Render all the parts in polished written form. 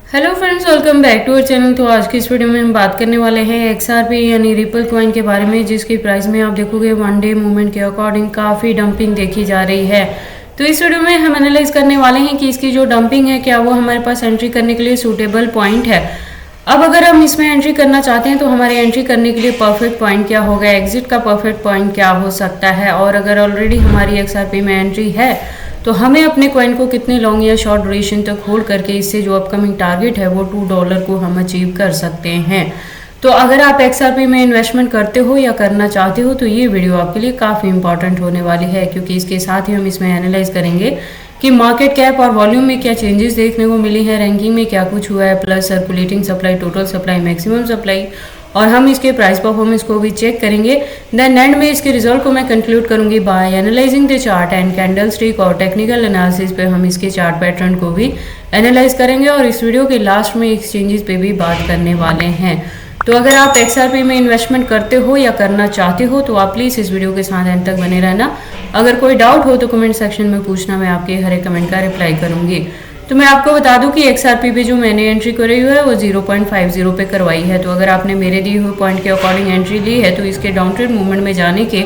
Hello friends, welcome back to our channel. तो आज की इस वीडियो में हम बात करने वाले हैं XRP यानी रिपल कॉइन के बारे में, जिसकी प्राइस में आप देखोगे वन डे मूवमेंट के अकॉर्डिंग काफ़ी डंपिंग देखी जा रही है। तो इस वीडियो में हम एनालाइज करने वाले हैं कि इसकी जो डंपिंग है क्या वो हमारे पास एंट्री करने के लिए सूटेबल पॉइंट है। अब अगर हम इसमें एंट्री करना चाहते हैं तो हमारे एंट्री करने के लिए परफेक्ट पॉइंट क्या होगा, एग्जिट का परफेक्ट पॉइंट क्या हो सकता है, और अगर ऑलरेडी हमारी XRP में एंट्री है तो हमें अपने कॉइन को कितने लॉन्ग या शॉर्ट ड्यूरेशन तक होल्ड करके इससे जो अपकमिंग टारगेट है वो $2 को हम अचीव कर सकते हैं। तो अगर आप XRP में इन्वेस्टमेंट करते हो या करना चाहते हो तो ये वीडियो आपके लिए काफ़ी इंपॉर्टेंट होने वाली है, क्योंकि इसके साथ ही हम इसमें एनालाइज करेंगे कि मार्केट कैप और वॉल्यूम में क्या चेंजेस देखने को मिली है, रैंकिंग में क्या कुछ हुआ है, plus circulating supply, total supply, maximum supply, और हम इसके प्राइस परफॉर्मेंस को भी चेक करेंगे। देन एंड में इसके रिजल्ट को मैं कंक्लूड करूंगी by analysing the chart and candle stick, और टेक्निकल एनालिसिस पे हम इसके चार्ट पैटर्न को भी एनालाइज करेंगे, और इस वीडियो के लास्ट में एक्सचेंजेस पे भी बात करने वाले हैं। तो अगर आप XRP में इन्वेस्टमेंट करते हो या करना चाहते हो तो आप प्लीज़ इस वीडियो के साथ एंड तक बने रहना। अगर कोई डाउट हो तो कमेंट सेक्शन में पूछना, मैं आपके हर एक कमेंट का रिप्लाई करूंगी। तो मैं आपको बता दूं कि XRP पे जो मैंने एंट्री करी हुई है वो 0.50 पे करवाई है। तो अगर आपने मेरे दिए हुए पॉइंट के अकॉर्डिंग एंट्री ली है तो इसके डाउन ट्रेड मूवमेंट में जाने के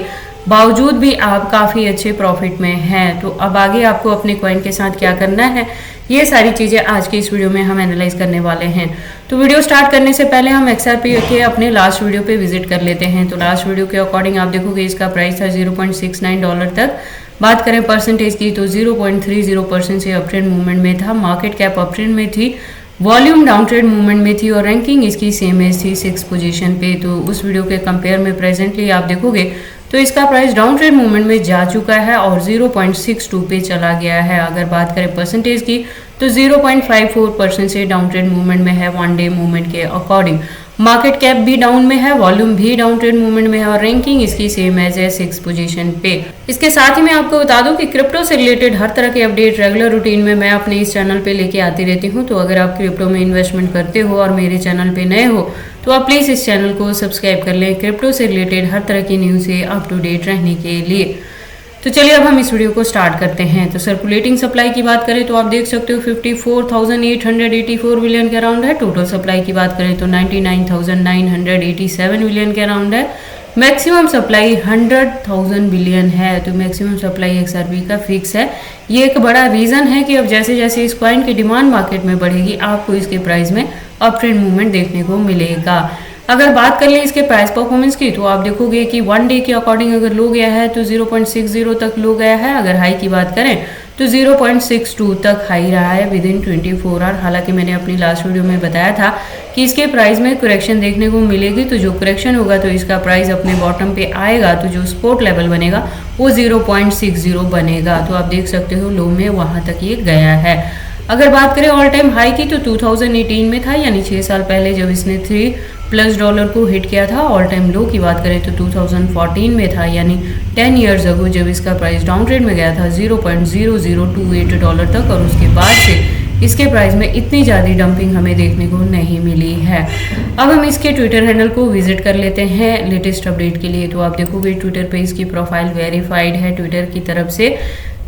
बावजूद भी आप काफ़ी अच्छे प्रॉफिट में हैं। तो अब आगे आपको अपने कॉइन के साथ क्या करना है, ये सारी चीज़ें आज की इस वीडियो में हम एनालाइज करने वाले हैं। तो वीडियो स्टार्ट करने से पहले हम XRP के अपने लास्ट वीडियो पे विजिट कर लेते हैं। तो लास्ट वीडियो के अकॉर्डिंग आप देखोगे इसका प्राइस था $0.69 तक। बात करें परसेंटेज की तो 0.30% से अप ट्रेंड मूवमेंट में था, मार्केट कैप अप ट्रेंड में थी, वॉल्यूम डाउन ट्रेड मूवमेंट में थी, और रैंकिंग इसकी सेम एज थी 6 पोजीशन पे। तो उस वीडियो के कंपेयर में प्रेजेंटली आप देखोगे तो इसका प्राइस डाउन ट्रेड मूवमेंट में जा चुका है और 0.62 पे चला गया है। अगर बात करें परसेंटेज की तो 0.54% से डाउन ट्रेड मूवमेंट में है वन डे मूवमेंट के अकॉर्डिंग। मार्केट कैप भी डाउन में है, वॉल्यूम भी डाउन ट्रेड मूवमेंट में है, और रैंकिंग इसकी सेम एज है 6 पोजीशन पे। इसके साथ ही मैं आपको बता दूं कि क्रिप्टो से रिलेटेड हर तरह के अपडेट रेगुलर रूटीन में मैं अपने इस चैनल पे लेके आती रहती हूं। तो अगर आप क्रिप्टो में इन्वेस्टमेंट करते हो और मेरे चैनल पे नए हो तो आप प्लीज़ इस चैनल को सब्सक्राइब कर लें क्रिप्टो से रिलेटेड हर तरह की न्यूज़ से अप टू डेट रहने के लिए। तो चलिए अब हम इस वीडियो को स्टार्ट करते हैं। तो सर्कुलेटिंग सप्लाई की बात करें तो आप देख सकते हो 54,884 बिलियन के अराउंड है। टोटल सप्लाई की बात करें तो 99,987 बिलियन के अराउंड है। मैक्सिमम सप्लाई 100,000 बिलियन है। तो मैक्सिमम सप्लाई XRP का फिक्स है। ये एक बड़ा रीज़न है कि अब जैसे जैसे इस कॉइन की डिमांड मार्केट में बढ़ेगी आपको इसके प्राइस में अप ट्रेंड मूवमेंट देखने को मिलेगा। अगर बात कर लें इसके प्राइस परफॉर्मेंस की तो आप देखोगे कि वन डे के अकॉर्डिंग अगर लो गया है तो 0.60 तक लो गया है। अगर हाई की बात करें तो 0.62 तक हाई रहा है विद इन 24 आवर। हालांकि मैंने अपनी लास्ट वीडियो में बताया था कि इसके प्राइस में करेक्शन देखने को मिलेगी, तो जो करेक्शन होगा तो इसका प्राइस अपने बॉटम पे आएगा, तो जो सपोर्ट लेवल बनेगा वो 0.60 बनेगा। तो आप देख सकते हो लो में वहां तक ये गया है। अगर बात करें ऑल टाइम हाई की तो 2018 में था, यानी 6 साल पहले जब इसने $3+ को हिट किया था। ऑल टाइम लो की बात करें तो 2014 में था, यानी 10 ईयर्स अगो जब इसका प्राइस डाउन ट्रेड में गया था $0.0028 तक, और उसके बाद से इसके प्राइस में इतनी ज़्यादा डंपिंग हमें देखने को नहीं मिली है। अब हम इसके ट्विटर हैंडल को विजिट कर लेते हैं लेटेस्ट अपडेट के लिए। तो आप देखोगे ट्विटर पे इसकी प्रोफाइल वेरीफाइड है ट्विटर की तरफ से।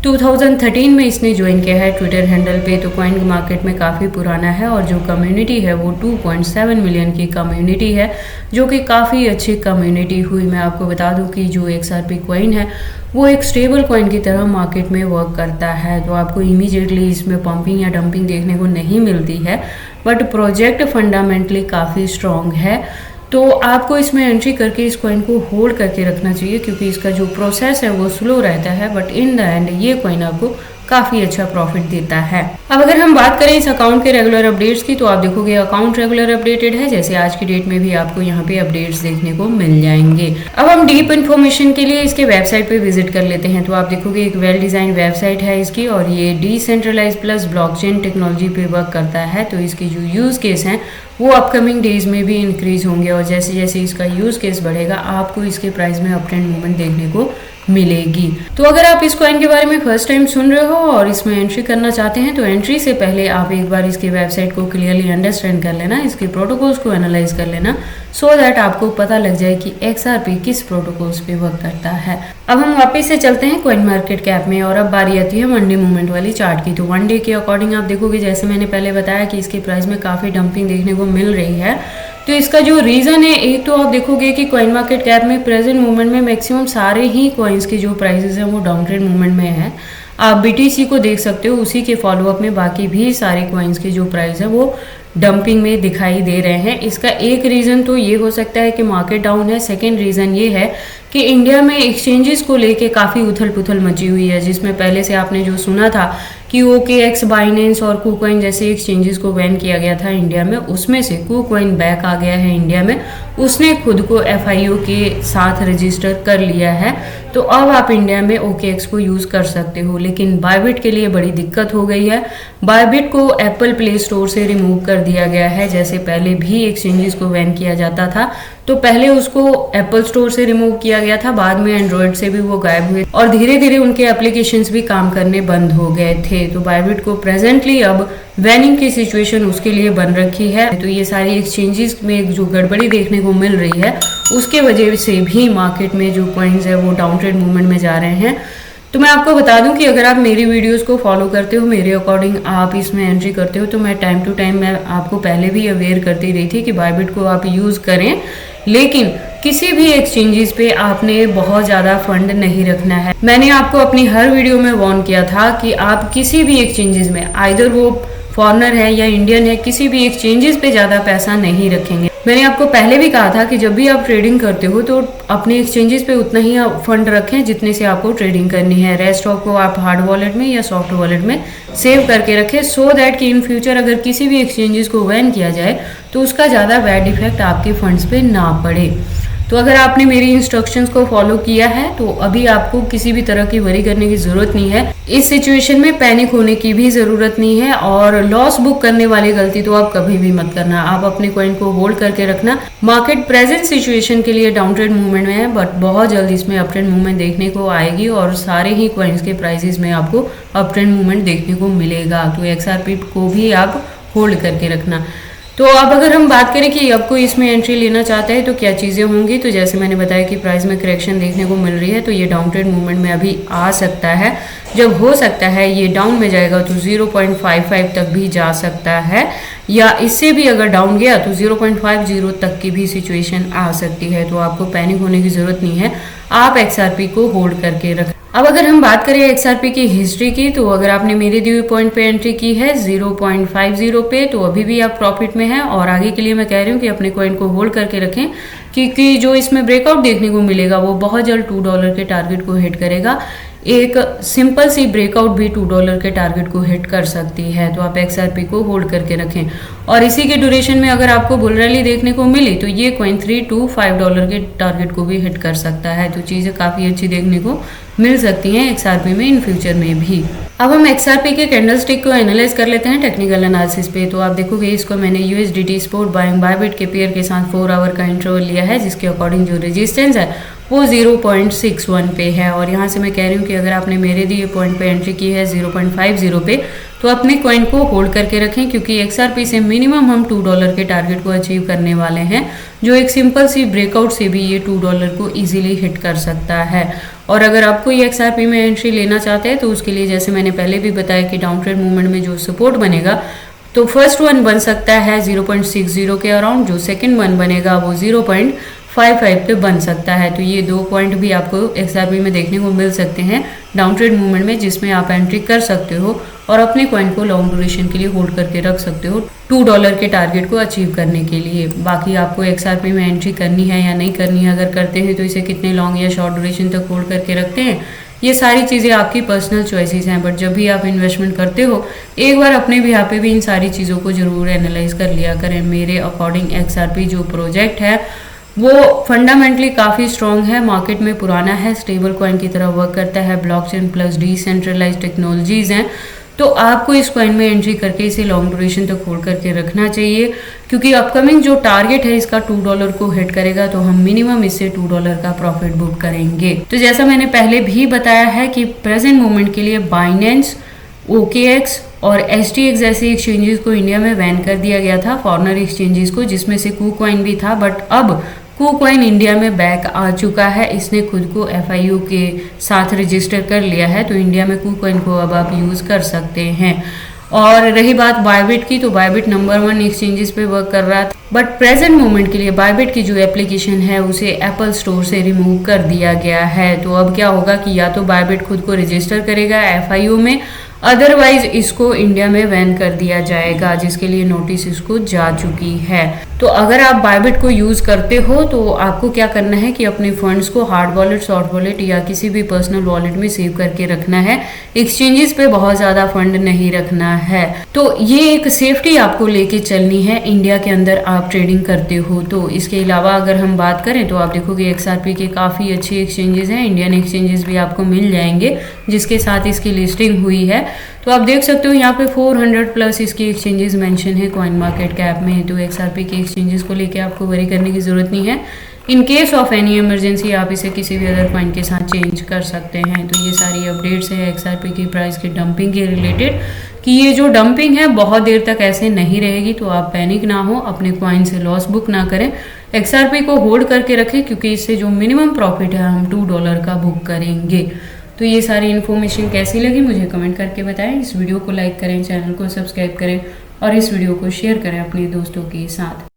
2013 में इसने ज्वाइन किया है ट्विटर हैंडल पे। तो कॉइन मार्केट में काफ़ी पुराना है, और जो कम्युनिटी है वो 2.7 मिलियन की कम्युनिटी है, जो कि काफ़ी अच्छी कम्युनिटी हुई। मैं आपको बता दूं कि जो XRP कॉइन है वो एक स्टेबल कॉइन की तरह मार्केट में वर्क करता है। तो आपको इमीडिएटली इसमें पंपिंग या डंपिंग देखने को नहीं मिलती है, बट प्रोजेक्ट फंडामेंटली काफ़ी स्ट्रॉन्ग है। तो आपको इसमें एंट्री करके इस कॉइन को होल्ड करके रखना चाहिए, क्योंकि इसका जो प्रोसेस है वो स्लो रहता है, बट इन द एंड ये कॉइन आपको काफ़ी अच्छा प्रॉफिट देता है। अब अगर हम बात करें इस अकाउंट के रेगुलर अपडेट्स की तो आप देखोगे अकाउंट रेगुलर अपडेटेड है, जैसे आज की डेट में भी आपको यहाँ पे अपडेट्स देखने को मिल जाएंगे। अब हम डीप इन्फॉर्मेशन के लिए इसके वेबसाइट पे विजिट कर लेते हैं। तो आप देखोगे एक वेल डिजाइन वेबसाइट है इसकी, और ये डिसेंट्रलाइज प्लस ब्लॉकचेन टेक्नोलॉजी पे वर्क करता है। तो इसके जो यूज़ केस हैं वो अपकमिंग डेज में भी इंक्रीज होंगे, और जैसे जैसे इसका यूज़ केस बढ़ेगा आपको इसके प्राइस में अप ट्रेंड मूवमेंट देखने को मिलेगी। तो अगर आप इस कॉइन के बारे में फर्स्ट टाइम सुन रहे हो और इसमें एंट्री करना चाहते हैं तो एंट्री से पहले आप एक बार इसकी वेबसाइट को क्लियरली अंडरस्टैंड कर लेना, इसके प्रोटोकॉल्स को एनालाइज कर लेना, सो दैट आपको पता लग जाए कि XRP किस प्रोटोकॉल्स पे वर्क करता है। अब हम वापस से चलते हैं कॉइन मार्केट कैप में और अब बारी आती है वन डे मूवमेंट वाली चार्ट की। तो वन डे के अकॉर्डिंग आप देखोगे, जैसे मैंने पहले बताया कि इसके प्राइस में काफ़ी डंपिंग देखने को मिल रही है। तो इसका जो रीज़न है, एक तो आप देखोगे कि कॉइन मार्केट कैप में प्रेजेंट मूवमेंट में मैक्सिमम सारे ही कॉइन्स के जो प्राइसेस हैं वो डाउन ट्रेंड मूवमेंट में है। आप BTC को देख सकते हो, उसी के फॉलोअप में बाकी भी सारे कॉइन्स के जो प्राइस है वो डंपिंग में दिखाई दे रहे हैं। इसका एक रीज़न तो ये हो सकता है कि मार्केट डाउन है। सेकेंड रीज़न ये है कि इंडिया में एक्सचेंजेस को लेके काफ़ी उथल पुथल मची हुई है, जिसमें पहले से आपने जो सुना था कि OKX, बाइनेंस और KuCoin जैसे एक्सचेंजेस को बैन किया गया था इंडिया में, उसमें से KuCoin बैक आ गया है इंडिया में। उसने खुद को FIO के साथ रजिस्टर कर लिया है, तो अब आप इंडिया में OKX को यूज़ कर सकते हो। लेकिन बायबिट के लिए बड़ी दिक्कत हो गई है। बायबिट को एप्पल प्ले स्टोर से रिमूव कर दिया गया है। जैसे पहले भी एक्सचेंजेस को बैन किया जाता था, तो पहले उसको एप्पल स्टोर से रिमूव किया गया था, बाद में एंड्रॉयड से भी वो गायब हुए और धीरे धीरे उनके एप्लीकेशंस भी काम करने बंद हो गए थे। तो बायबिट को प्रेजेंटली अब बैनिंग की सिचुएशन उसके लिए बन रखी है। तो ये सारी एक्सचेंजेस में जो गड़बड़ी देखने को मिल रही है, उसके वजह से भी मार्केट में जो कॉइन्स है वो डाउन ट्रेंड मूवमेंट में जा रहे हैं। तो मैं आपको बता दूं कि अगर आप मेरी वीडियोस को फॉलो करते हो, मेरे अकॉर्डिंग आप इसमें एंट्री करते हो, तो मैं टाइम टू टाइम मैं आपको पहले भी अवेयर करती रही थी कि बायबिट को आप यूज़ करें, लेकिन किसी भी एक्सचेंजेस पे आपने बहुत ज़्यादा फंड नहीं रखना है। मैंने आपको अपनी हर वीडियो में वार्न किया था कि आप किसी भी एक्सचेंजेस में, आइदर वो फॉरेनर है या इंडियन है, किसी भी एक्सचेंजेस पे ज़्यादा पैसा नहीं रखेंगे। मैंने आपको पहले भी कहा था कि जब भी आप ट्रेडिंग करते हो तो अपने एक्सचेंजेस पे उतना ही फंड रखें जितने से आपको ट्रेडिंग करनी है। रेस्ट ऑफ को आप हार्ड वॉलेट में या सॉफ्ट वॉलेट में सेव करके रखें, सो दैट कि इन फ्यूचर अगर किसी भी एक्सचेंजेस को बैन किया जाए तो उसका ज़्यादा बैड इफेक्ट आपके फंड्स पे ना पड़े। तो अगर आपने मेरी इंस्ट्रक्शंस को फॉलो किया है तो अभी आपको किसी भी तरह की वरी करने की जरूरत नहीं है। इस सिचुएशन में पैनिक होने की भी जरूरत नहीं है और लॉस बुक करने वाली गलती तो आप कभी भी मत करना। आप अपने कॉइन को होल्ड करके रखना। मार्केट प्रेजेंट सिचुएशन के लिए डाउन ट्रेंड मूवमेंट में है, बट बहुत जल्द इसमें अप ट्रेंड मूवमेंट देखने को आएगी और सारे ही कॉइन्स के प्राइसेस में आपको अप ट्रेंड मूवमेंट देखने को मिलेगा। तो XRP को भी आप होल्ड करके रखना। तो अब अगर हम बात करें कि आपको इसमें एंट्री लेना चाहता है तो क्या चीज़ें होंगी, तो जैसे मैंने बताया कि प्राइस में करेक्शन देखने को मिल रही है, तो ये डाउन ट्रेंड मूवमेंट में अभी आ सकता है। जब हो सकता है ये डाउन में जाएगा तो 0.55 तक भी जा सकता है, या इससे भी अगर डाउन गया तो 0.50 तक की भी सिचुएशन आ सकती है। तो आपको पैनिक होने की ज़रूरत नहीं है, आप XRP को होल्ड करके रखें। अब अगर हम बात करें XRP की हिस्ट्री की, तो अगर आपने मेरे दिए हुए पॉइंट पे एंट्री की है 0.50 पे, तो अभी भी आप प्रॉफिट में हैं। और आगे के लिए मैं कह रही हूँ कि अपने कॉइन को होल्ड करके रखें, क्योंकि जो इसमें ब्रेकआउट देखने को मिलेगा वो बहुत जल्द $2 के टारगेट को हिट करेगा। एक सिंपल सी ब्रेकआउट भी $2 के टारगेट को हिट कर सकती है। तो आप XRP को होल्ड करके रखें और इसी के ड्यूरेशन में अगर आपको बुल रैली देखने को मिली तो ये कॉइन $3 to $5 के टारगेट को भी हिट कर सकता है। तो चीज़ें काफ़ी अच्छी देखने को मिल सकती हैं XRP में इन फ्यूचर में भी। अब हम XRP के कैंडल स्टिक को एनालाइज कर लेते हैं टेक्निकल एनालिसिस पे। तो आप देखोगे इसको मैंने USDT स्पॉट बाइंग बायबिट के पेयर के साथ 4 आवर का इंटरवल लिया है, जिसके अकॉर्डिंग जो रेजिस्टेंस है वो 0.61 पे है। और यहाँ से मैं कह रही हूँ कि अगर आपने मेरे दिए पॉइंट पे एंट्री की है 0.50 पे, तो अपने कॉइन को होल्ड करके रखें, क्योंकि XRP से मिनिमम हम $2 के टारगेट को अचीव करने वाले हैं, जो एक सिंपल सी ब्रेकआउट से भी ये $2 को इजीली हिट कर सकता है। और अगर आपको ये XRP में एंट्री लेना चाहते हैं तो उसके लिए जैसे मैंने पहले भी बताया कि डाउन ट्रेंड मूवमेंट में जो सपोर्ट बनेगा, तो फर्स्ट वन बन सकता है 0.60 के अराउंड, जो सेकंड वन बनेगा वो 0.55 पे बन सकता है। तो ये 2 पॉइंट भी आपको XRP में देखने को मिल सकते हैं डाउन ट्रेंड मूवमेंट में, जिसमें आप एंट्री कर सकते हो और अपने कॉइन को लॉन्ग ड्यूरेशन के लिए होल्ड करके रख सकते हो $2 के टारगेट को अचीव करने के लिए। बाकी आपको XRP में एंट्री करनी है या नहीं करनी है, अगर करते हैं तो इसे कितने लॉन्ग या शॉर्ट ड्यूरेशन तक होल्ड करके रखते हैं, ये सारी चीज़ें आपकी पर्सनल चॉइसेस हैं। बट जब भी आप इन्वेस्टमेंट करते हो एक बार अपने भी यहाँ पे भी इन सारी चीज़ों को जरूर एनालाइज कर लिया करें। मेरे अकॉर्डिंग XRP जो प्रोजेक्ट है वो फंडामेंटली काफ़ी स्ट्रॉन्ग है, मार्केट में पुराना है, स्टेबल कॉइन की तरह वर्क करता है, ब्लॉकचेन प्लस डिसेंट्रलाइज्ड टेक्नोलॉजीज हैं। तो आपको इस कॉइन में एंट्री करके इसे लॉन्ग ड्यूरेशन तक होल्ड करके रखना चाहिए, क्योंकि अपकमिंग जो टारगेट है इसका $2 को हिट करेगा तो हम मिनिमम इससे $2 का प्रॉफिट बुक करेंगे। तो जैसा मैंने पहले भी बताया है कि प्रेजेंट मोमेंट के लिए बाइनेंस, OKX और STX जैसे एक्सचेंजेस को इंडिया में बैन कर दिया गया था, फॉरेनर एक्सचेंजेस को, जिसमें से KuCoin भी था। बट अब KuCoin इंडिया में बैक आ चुका है, इसने खुद को FIO के साथ रजिस्टर कर लिया है, तो इंडिया में KuCoin को अब आप यूज़ कर सकते हैं। और रही बात बायबिट की, तो बायबिट नंबर 1 एक्सचेंजेस पे वर्क कर रहा था, बट प्रेजेंट मोमेंट के लिए बायबिट की जो एप्लीकेशन है उसे एप्पल स्टोर से रिमूव कर दिया गया है। तो अब क्या होगा कि या तो बायबिट खुद को रजिस्टर करेगा FIO में, अदरवाइज इसको इंडिया में बैन कर दिया जाएगा, जिसके लिए नोटिस इसको जा चुकी है। तो अगर आप बायबिट को यूज़ करते हो तो आपको क्या करना है कि अपने फंड्स को हार्ड वॉलेट, सॉफ्ट वॉलेट या किसी भी पर्सनल वॉलेट में सेव करके रखना है। एक्सचेंजेस पे बहुत ज़्यादा फंड नहीं रखना है। तो ये एक सेफ्टी आपको लेके चलनी है इंडिया के अंदर आप ट्रेडिंग करते हो। तो इसके अलावा अगर हम बात करें तो आप देखोगे XRP के काफ़ी अच्छे एक्सचेंजेस हैं, इंडियन एक्सचेंजेस भी आपको मिल जाएंगे जिसके साथ इसकी लिस्टिंग हुई है। तो आप देख सकते हो यहाँ पे 400 प्लस इसकी एक्सचेंजेस मेंशन है कॉइन मार्केट कैप में। तो XRP के एक्सचेंजेस को लेके आपको वरी करने की ज़रूरत नहीं है। In case of any emergency आप इसे किसी भी अदर कॉइन के साथ चेंज कर सकते हैं। तो ये सारी अपडेट्स है XRP की प्राइस की डंपिंग के रिलेटेड, कि ये जो डंपिंग है बहुत देर तक ऐसे नहीं रहेगी। तो आप पैनिक ना हो, अपने कॉइन से लॉस बुक ना करें, XRP को होल्ड करके रखें, क्योंकि इससे जो मिनिमम प्रॉफिट है हम $2 का बुक करेंगे। तो ये सारी इन्फॉर्मेशन कैसी लगी मुझे कमेंट करके बताएं। इस वीडियो को लाइक करें, चैनल को सब्सक्राइब करें और इस वीडियो को शेयर करें अपने दोस्तों के साथ।